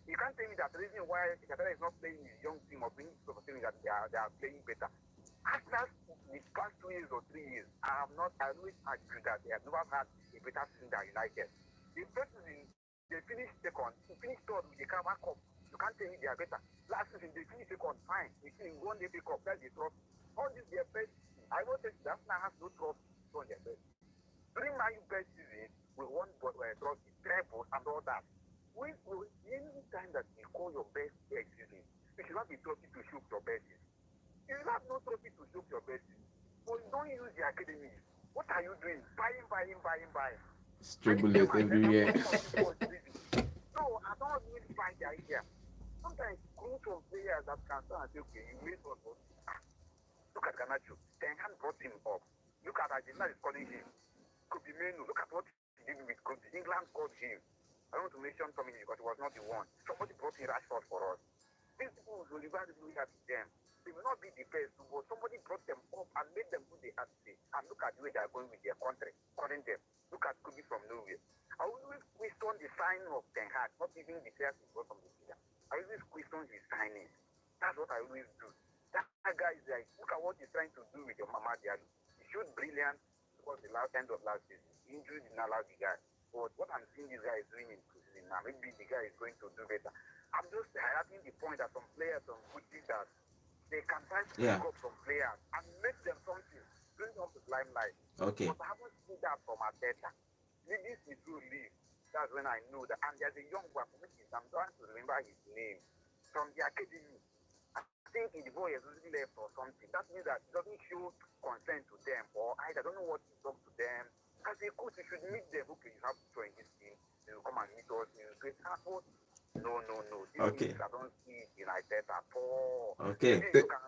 You can't tell me that the reason why Katara is not playing his young team or bringing to the that they are playing better. Arsenal, the past 2 years or 3 years, I always agree that they have never had a better team than United. The first season, they finished second, they finished third with the Carabao Cup. You can't tell me they are better. Last season, they finished second, fine. They finished one FA Cup, that's the trophy. All this their best. I will say that Arsenal has no trophy on their best. During my best season, we won trophy, trebles, and all that. Any time that you call your best season, you should not be trophy to show your best season. You have no trophy to show your best. But you don't use the academy. What are you doing? Buying. Tribulate every year. No, I don't really buy the idea. Sometimes group of players that can start and say, okay, you made what? Look at Garnacho. Ten Hag brought him up. Look at Argentina is calling him. Kobe Menu. Look at what he did with Kobe. England called him. I don't want to mention Tommy because he was not the one. Somebody brought in Rashford for us. These people will never really have them. They will not be the best, but somebody brought them up and made them who they are today. And look at the way they are going with their country, calling them. Look at Kobe from nowhere. I always question the signing of Ten Hag, not even the players who got from the player. I always question his signing. That's what I always do. That guy is like, look at what he's trying to do with your Mama Diallo. He showed brilliant towards the end of last season. Injury did not allow the guy. But what I'm seeing this guy is doing in season now, maybe the guy is going to do better. I'm just highlighting the point that some players, some good things that they can try to pick up some players and make them something, bring them to the limelight. Okay. But I haven't seen that from Arteta. This is true leave. That's when I know that. And there's a young one, I'm trying to remember his name, from the academy. I think the boy has really left or something. That means that he doesn't show consent to them, or I don't know what to talk to them. As a coach, you should meet them. Okay, you have to join this team. You come and meet us. You say, no. This I don't see United at all. Okay. Maybe you can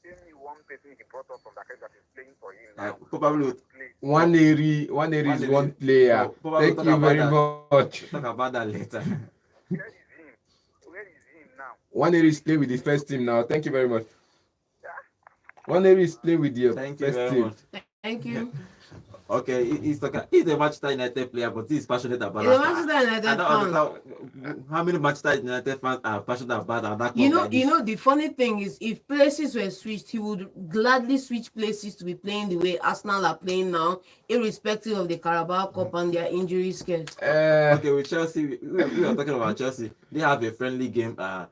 tell me one person he brought up from the academy that is playing for him now. Probably One area is one player. Thank you very much. Talk about that later. Where is him now? One area is playing with the first team now. Thank you very much. One area is playing with the Thank you first very team. much. Thank you. Okay, he's a Manchester United player, but he's passionate about He's a Arsenal. Manchester United I don't fan. understand how many Manchester United fans are passionate about that. You know, the funny thing is, if places were switched, he would gladly switch places to be playing the way Arsenal are playing now, irrespective of the Carabao Cup and their injury scares. Okay, with Chelsea, we are talking about Chelsea. They have a friendly game, a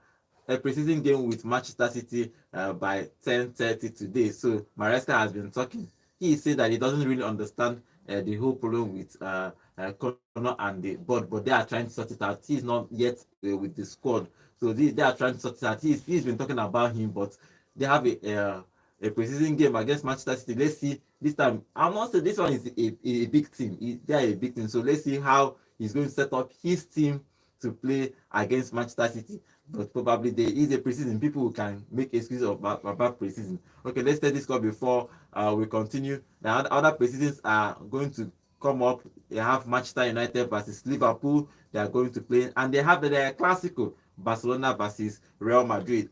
preseason game with Manchester City by 10:30 today. So Maresca has been talking. He said that he doesn't really understand the whole problem with Connor and the board, but they are trying to sort it out. He's not yet with the squad, so they are trying to sort it out. He's been talking about him, but they have a preseason game against Manchester City. Let's see this time. I'm not saying this one is a big team. They are a big team, so let's see how he's going to set up his team to play against Manchester City, but probably there is a preseason. People who can make excuses about preseason. Okay, let's take this call before we continue. The other preseasons are going to come up. They have Manchester United versus Liverpool. They are going to play, and they have the Clasico, Barcelona versus Real Madrid.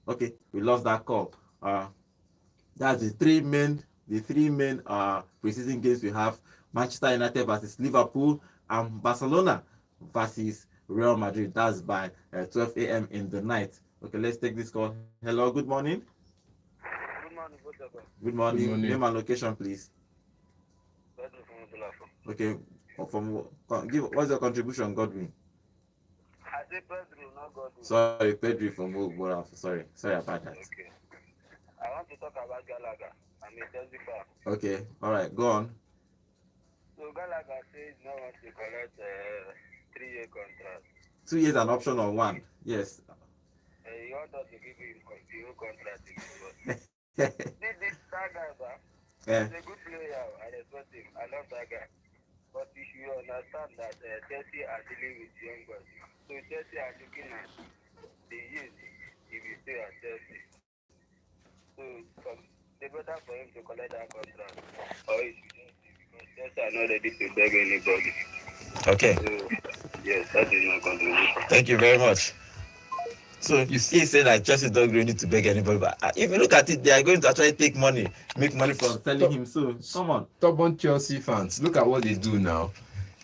Okay, we lost that call. That's the three main preseason games we have: Manchester United versus Liverpool and Barcelona versus Real Madrid. That's by 12 a.m. in the night. Okay, let's take this call. Hello, good morning. Good morning, both of them. Good morning. Good morning. Name and location, please. Pedro from Obulafo. Okay, what's your contribution, Godwin? I say Pedro, not Godwin. Sorry, Pedri from Ogbora. Sorry about that. Okay. I want to talk about Gallagher. I'm a Chelsea fan. Okay, all right, go on. So Gallagher says no one to collect a 3-year contract. 2 years an option on one. Yes. He wants us to give him the whole contract. That guy, sir. Yeah. He's a good player. I respect him. I love that guy. But you should understand that Chelsea are dealing with young boys. So Chelsea are looking at the years if you stay at Chelsea. So it's better for him to collect that contract. Or he should just leave, because Chelsea are not ready to beg anybody. Okay. So yes, that is my contribution. Thank you very much. So you see, say that Chelsea don't really need to beg anybody, but if you look at it, they are going to actually make money from selling him. So come on. Stubborn Chelsea fans, look at what they do now.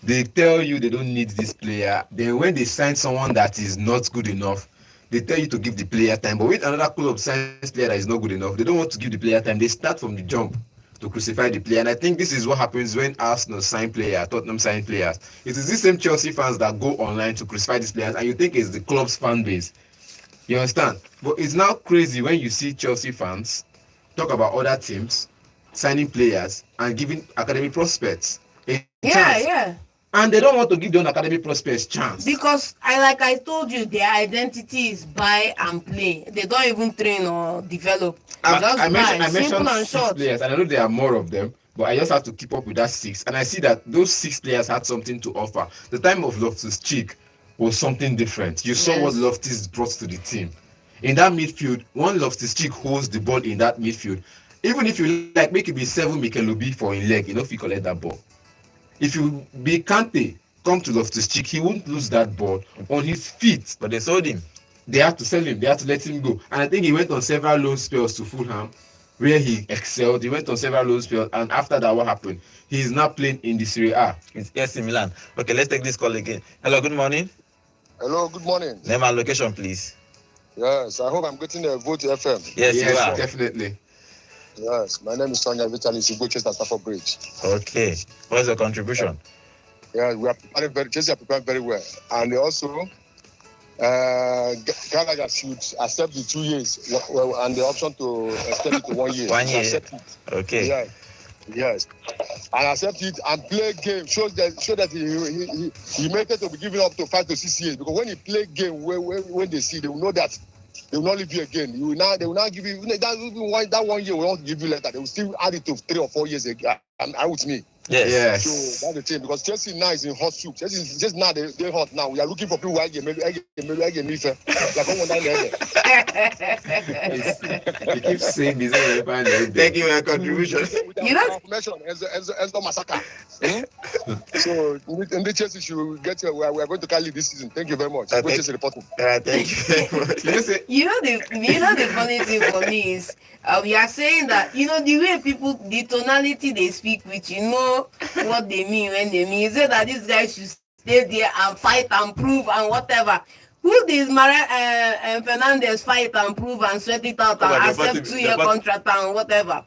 They tell you they don't need this player. Then when they sign someone that is not good enough, they tell you to give the player time. But with another club signs player that is not good enough, they don't want to give the player time. They start from the jump to crucify the player. And I think this is what happens when Arsenal sign players, Tottenham sign players. It is these same Chelsea fans that go online to crucify these players, and you think it's the club's fan base. You understand? But it's now crazy when you see Chelsea fans talk about other teams signing players and giving academy prospects a chance. Yeah. And they don't want to give their own academy prospects chance. Because I told you, their identity is buy and play. They don't even train or develop. I mentioned Simple and 6 short. players, and I know there are more of them, but I just have to keep up with that 6. And I see that those 6 players had something to offer. The time of Loftus-Cheek was something different. You saw what Loftus brought to the team. In that midfield, one Loftus-Cheek holds the ball in that midfield. Even if you like, make it be 7 Mikelubi for a leg, if you collect that ball. If you be Kante, come to Loftus-Cheek, he won't lose that ball on his feet. But they sold him. They have to sell him. They have to let him go. And I think he went on several loan spells to Fulham, where he excelled. He went on several loan spells, and after that, what happened? He is now playing in the Serie A. It's AC Milan. Okay, let's take this call again. Hello, good morning. Hello, good morning. Name and location, please. Yes, I hope I'm getting a vote FM. Yes, you are. Definitely. Yes, my name is Sonia Vitalis, Chester Stafford Bridge. Okay. What's your contribution? Yeah, we are preparing Chelsea are preparing very well. And also, Gallagher should accept the 2 years and the option to extend it to 1 year. 1 year. Accept it. Okay. Yeah. Yes. And accept it and play game. Show that he made it to be given up to 5 to 6 years. Because when he play game, when they see, they will know that they will not leave you again. They will not give you that 1 year will not give you later. They will still add it to 3 or 4 years again. Are with me? Yes. So that's the thing, because Chelsea now is in hot soup. Chelsea is just now they're hot now. We are looking for people who get He keeps saying this. Thank you for your contribution. You know- Enzo Masaka. So in the Chelsea should get we are going to carry this season. Thank you very much. Chelsea reporting. Thank you very much. The funny thing for me is we are saying that the way people, the tonality they speak with, what they mean when they mean. You say that this guy should stay there and fight and prove and whatever. Who did Fernandez fight and prove and sweat it out and accept 2-year contract and whatever?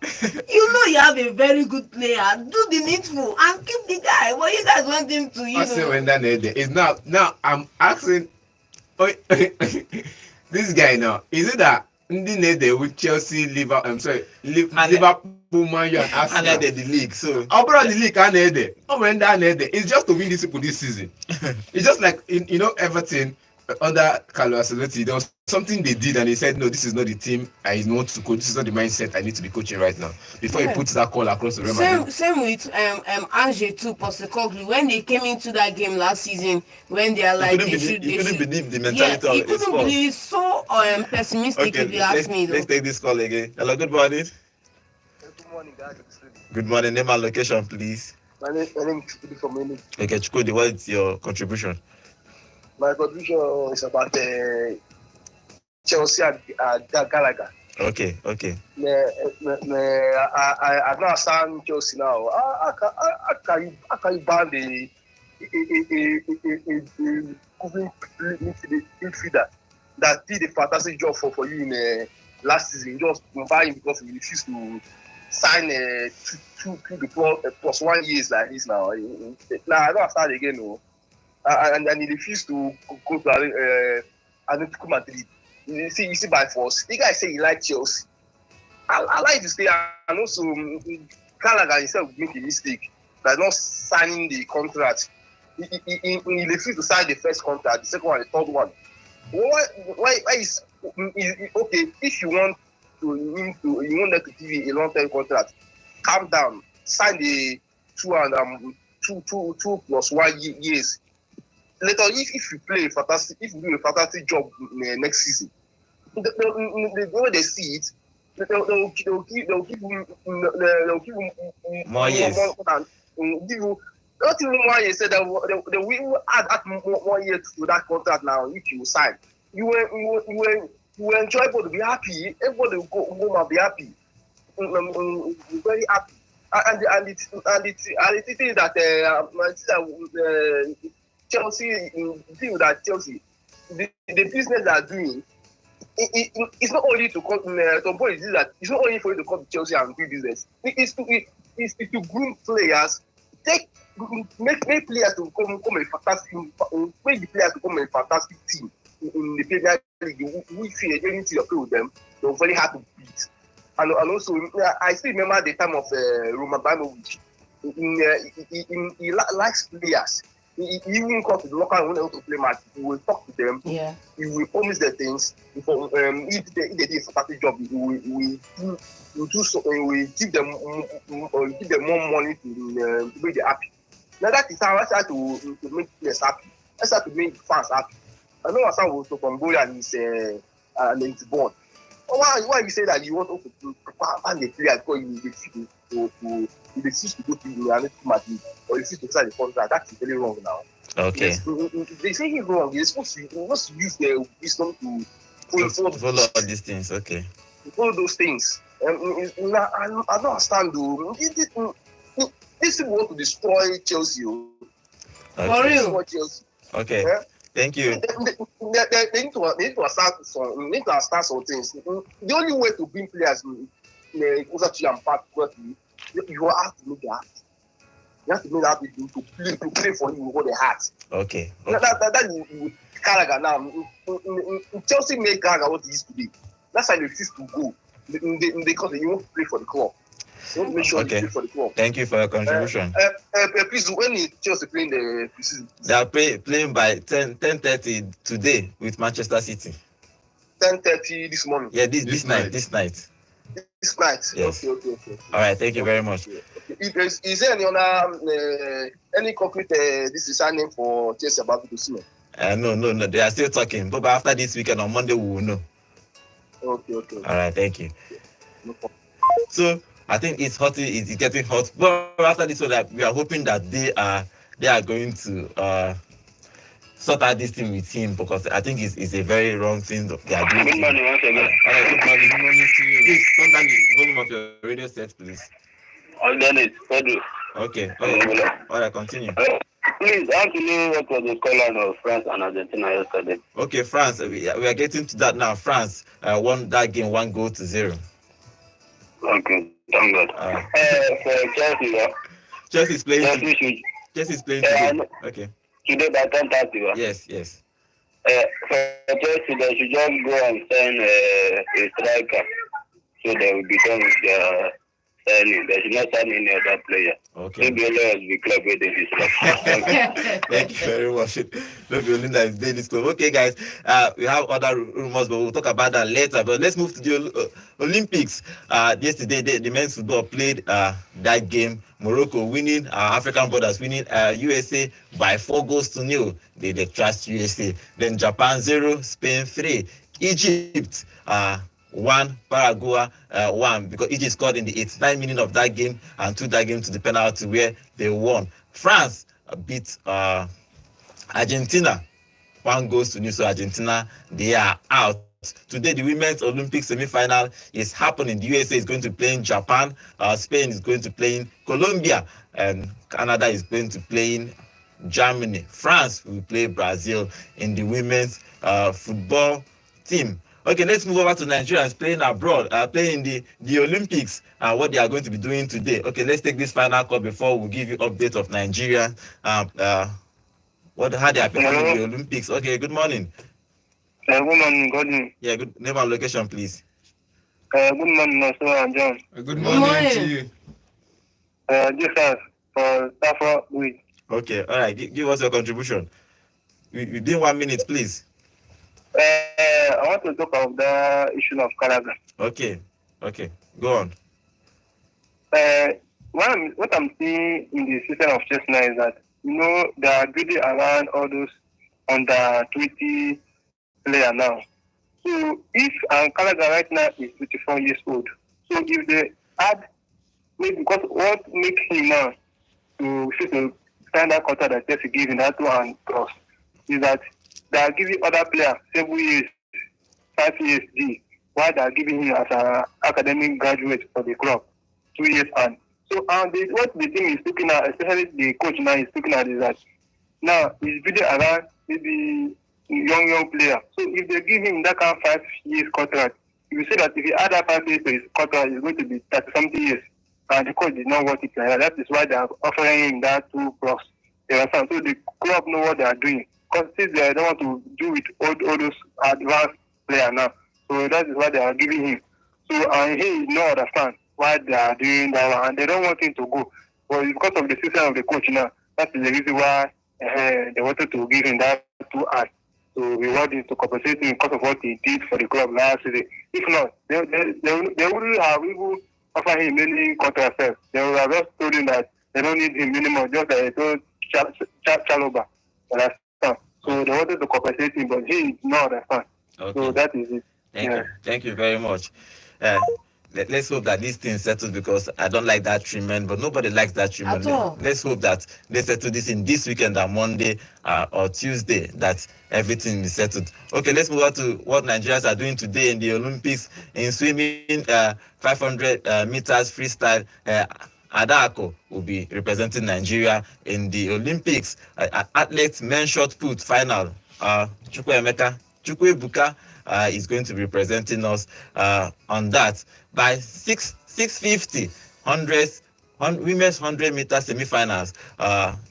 You have a very good player. Do the needful and keep the guy. What you guys want him to, It's now I'm asking this guy now, is it that with Chelsea, Liverpool, Man U, and Arsenal, the league. So the league, it's just to win this people this season. It's just like Everton under Carlo Ancelotti, there was something they did, and he said, "No, this is not the team I want to coach. This is not the mindset I need to be coaching right now." Before he puts that call across the Real Madrid. Same with Ange too, Postecoglou. When they came into that game last season, when they are like He couldn't believe the mentality he of his couldn't squad. believe. So pessimistic, if you ask me. Though. Let's take this call again. Hello, good morning. Good morning, guys. Good morning. Name and location, please. My name is Chukudi from Mini. Okay, Chukudi, what is your contribution? My contribution is about Chelsea and Gallagher. Okay. I don't understand Chelsea now. How can you ban the covering midfielder that did a fantastic job for you in last season? Just buy him because he refused to sign two plus 1 years like this now. Now I don't understand again, no. And he refused to go to Atletico Madrid. You see by force. The guy say he like Chelsea. I like to stay, and also Gallagher himself make a mistake by not signing the contract. He refused to sign the first contract, the second one, the third one. Why is okay? If you want them to give you a long-term contract, calm down, sign the 2 plus 1 years. Later, if you play fantastic, if you do a fantastic job next season, the way they see it, they'll give you More years. Give you not even 1 year. Said they will add more years to that contract now. If you sign, you will enjoy, everybody to be happy. Everybody will go and be happy. Very happy. And the thing that Chelsea, the business they are doing, it's not only to come. Some point is that it's not only for you to come to Chelsea and do business. It's to groom players, make players to come a fantastic, make the players to come a fantastic team in the Premier League. We see anything you play with them, they're very hard to beat. And also, I still remember the time of Roman Abramovich. He likes players. He even come to the local when they want to play match. He will talk to them. Yeah. He will promise the things. If they do a fantastic job, he will give them more money to make them happy. Now that is how I start to make players happy. I start to make fans happy. I know Hassan was from Goya and he's born. Why you say that you want to ban the player because you refuse to go to the Atletico Madrid or refuse to sign the contract? That's very wrong now. Okay. Yes, they say he's wrong. They're supposed to use their wisdom to follow all these things. Okay. To follow those things. I don't understand though. These people want to destroy Chelsea. Okay. For real. Destroy Chelsea. Okay. Yeah? Thank you. They need to understand some things. The only way to bring players closer to your part, you have to make it happen. You have to make that to play for you with all the heart. Okay. That you Gallagher now. Chelsea made Gallagher what he is today. That's why they refuse to go because they won't play for the club. They want to make sure they play for the club. Thank you for your contribution. Please, when is Chelsea playing the preseason? They are playing by 10:30 today with Manchester City. 10:30 this morning. Yeah, this night. This night. Yes. Okay. All right. Thank you very much. Okay. Is there any other any concrete this is signing for Chelsea about to see? No. They are still talking. But after this weekend on Monday, we will know. Okay. All right. Thank you. No problem. So I think it's hot. It's getting hot. But after this one, we are hoping that they are going to sort out this thing with him because I think it's a very wrong thing they are doing. Good morning once again. All right, good morning. Good morning to you. Please turn down the volume of your radio set, please. All done it. Pedro. Okay. All right, continue. Please, I want to know what was the scoreline of France and Argentina yesterday. Okay, France. We are getting to that now. France won that game 1-0. Okay, thank God. For Chelsea, Chelsea is playing. Chelsea is playing today. Okay. Today by 10:30. Yes. For Chelsea, they should just go and sign a striker, so they will be done with their signing. They should not sign any other player. Okay. Maybe only the club where they discuss. Thank you very much. Not be only that is this club. Okay, guys. We have other rumors, but we'll talk about that later. But let's move to the Olympics. Yesterday, the men's football played that game. Morocco winning, African brothers winning USA by 4-0. They trashed USA. Then Japan 0, Spain 3, Egypt 1, Paraguay 1, because Egypt scored in the 89th minute of that game and took that game to the penalty where they won. France beat Argentina 1-0. So Argentina, they are out. Today, the women's Olympic semi-final is happening. The USA is going to play in Japan, Spain is going to play in Colombia, and Canada is going to play in Germany. France will play Brazil in the women's football team. Okay, let's move over to Nigerians playing abroad, playing the Olympics, what they are going to be doing today. Okay, let's take this final call before we give you updates of Nigeria, how they are performing in the Olympics. Okay, good morning. Good morning, Gordon. Yeah, good name and location, please. Good morning, also, and John. Good morning to you. This is for Stafford Bridge. Okay, all right. Give us your contribution. Within 1 minute, please. I want to talk about the issue of Calaga. Okay, go on. What I'm seeing in the system of chess now is that, they are building around all those under 20 player now. So if Calaga right now is 24 years old, so if they add, maybe because what makes him now to sign that contract that Chelsea gave in that 2 and plus is that they are giving other players 7 years, 5 years D, while they are giving him as an academic graduate for the club 2 years and so what the team is looking at, especially the coach now is looking at, is that now he's building around maybe young player. So if they give him that kind of 5 years contract, you say that if he add that 5 years to his contract, it's going to be 30-something years. And the coach did not want it like that. That is why they are offering him that 2 plus. You understand? So the club know what they are doing. Because since they don't want to do with all those advanced players now. So that is why they are giving him. So and he no understand why they are doing that one. And they don't want him to go. But it's because of the system of the coach now. That is the reason why they wanted to give him that 2 and to reward him, to compensate him because of what he did for the club last season. If not, they wouldn't have even offered him any contract. They would have just told him that they don't need him anymore, just like they told Chalobah. So they wanted to compensate him, but he did not understand. Okay. So that is it. Thank you very much. Let's hope that this thing settles, because I don't like that treatment, but nobody likes that treatment. Let's hope that they settle this in this weekend on Monday or Tuesday, that everything is settled. Okay, let's move on to what Nigerians are doing today in the Olympics. In swimming, 500 meters freestyle, Adako will be representing Nigeria in the Olympics. Athletes men's shot put final, Chukwuebuka is going to be representing us on that. By 6:50, women's 100 meter semi-finals,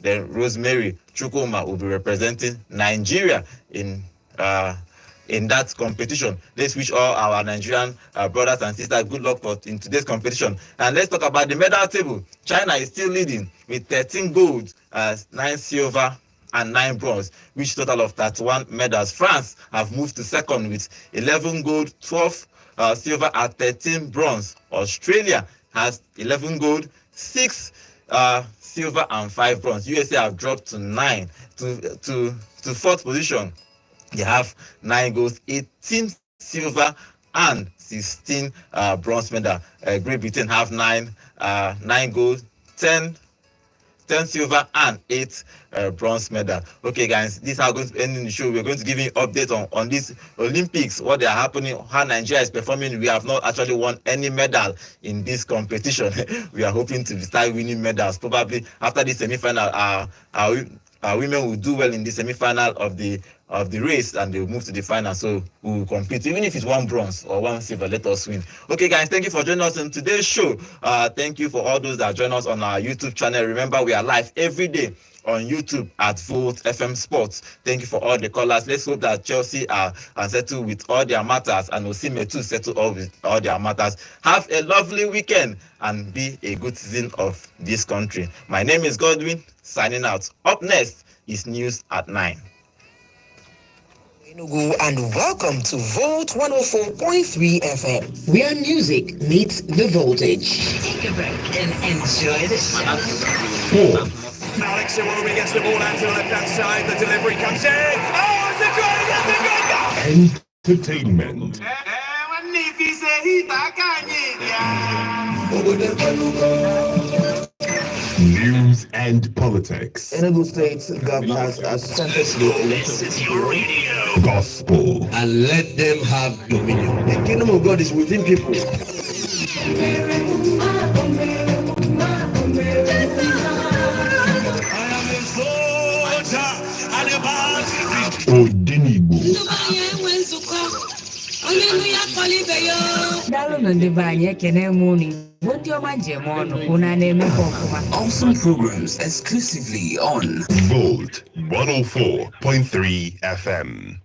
then Rosemary Chukwuma will be representing Nigeria in that competition. Let's wish all our Nigerian brothers and sisters good luck in today's competition. And let's talk about the medal table. China is still leading with 13 gold, 9 silver, and 9 bronze, which total of 31 medals. France have moved to second with 11 gold, 12 silver, and 13 bronze. Australia has 11 gold, 6 silver, and 5 bronze. USA have dropped to 9 to fourth position. They have 9 golds, 18 silver, and 16 bronze medal. Great Britain have 9 gold, 10 silver, and 8 bronze medal. Okay, guys, this is how we're going to end the show. We're going to give you an update on this Olympics, what they are happening, how Nigeria is performing. We have not actually won any medal in this competition. We are hoping to start winning medals. Probably after the semi-final, our women will do well in the semi-final of the race, and they will move to the final. So we will compete, even if it's 1 bronze or 1 silver. Let us win. Okay, guys, thank you for joining us in today's show. Thank you for all those that join us on our YouTube channel. Remember, we are live every day on YouTube at Volt FM Sports. Thank you for all the callers. Let's hope that Chelsea are settled with all their matters and Osimhen too settle all with all their matters. Have a lovely weekend and be a good citizen of this country. My name is Godwin, signing out. Up next is News at 9. And welcome to Volt 104.3 FM, where music meets the voltage. Take a break and enjoy the show. Alex Iwobi gets the ball out to the left-hand side. The delivery comes in. Oh, it's a goal! It's a goal! Entertainment. News and politics. Enugu State Governor has sentenced you. This is your radio. Gospel. And let them have dominion. The kingdom of God is within people. Odinibo. Awesome programs exclusively on Volt 104.3 FM.